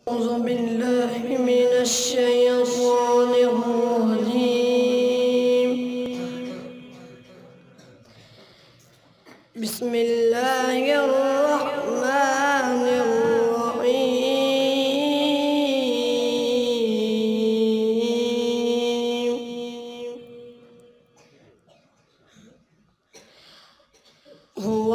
أعوذ بالله من الشيطان الرجيم. بسم الله الرحمن الرحيم. هو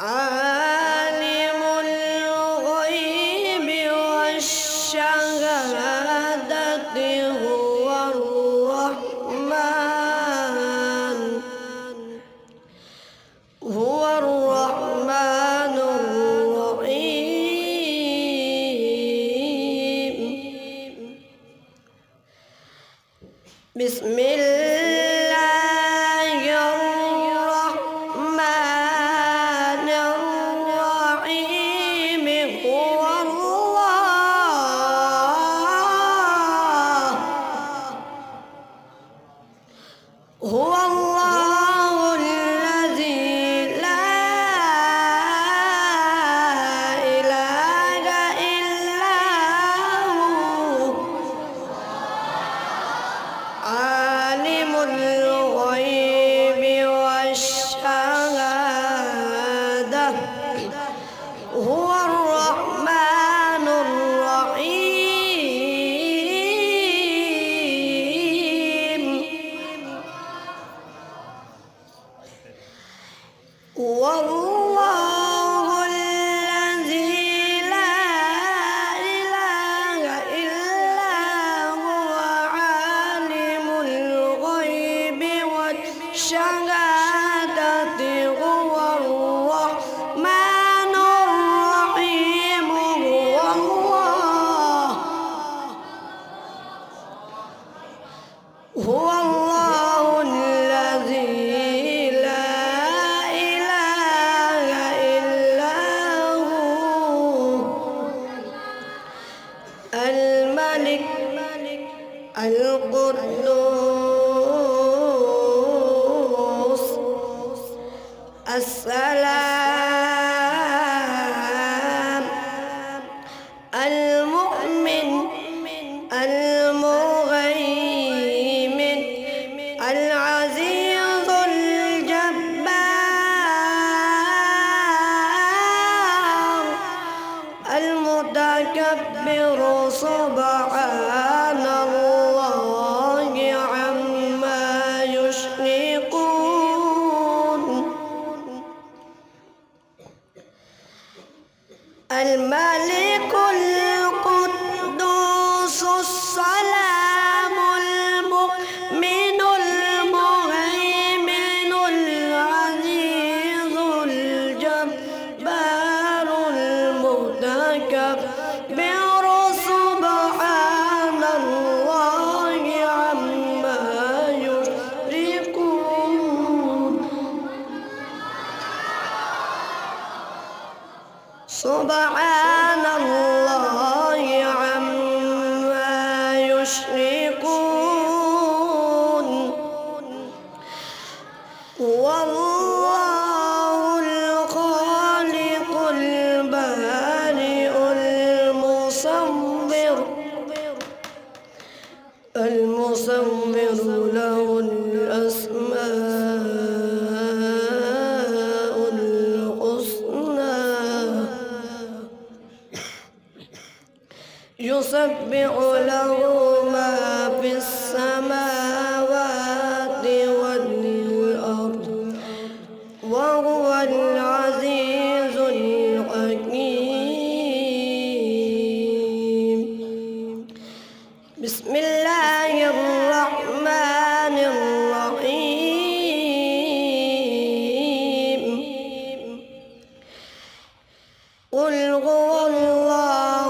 عالم الغيب والشهادة هو الرحمن الرحيم. بسم الله الرحمن الرحيم. هو الله الذي لا إله إلا هو عالم الغيب والشهادة هو الرحمن الرحيم. والله الذي لا إله إلا هو عالم الغيب والشهادة هو الرحمن الرحيم. هو الله الذي الملك القدوس السلام المؤمن المهيمن العزيز الجبار المتكبر سبحان الله عما يشركون. الملك القدوس السلام المؤمن المهيمن العزيز الجبار المتكبر سبحان الله عما يشركون. سبحان الله عما يشركون. والله الخالق البارئ المصور له الأسماء الحسنى يسبح له ما في السماوات والأرض وهو العزيز الحكيم. بسم الله الرحمن الرحيم. قل هو الله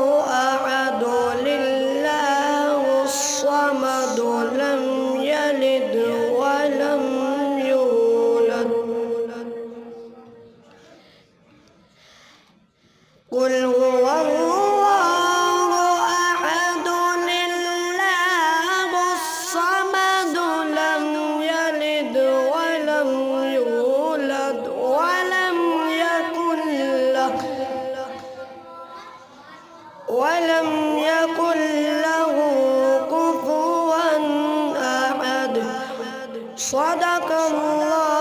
أحد الله الصمد لم ولم يكن له كفوا أحد. صدق الله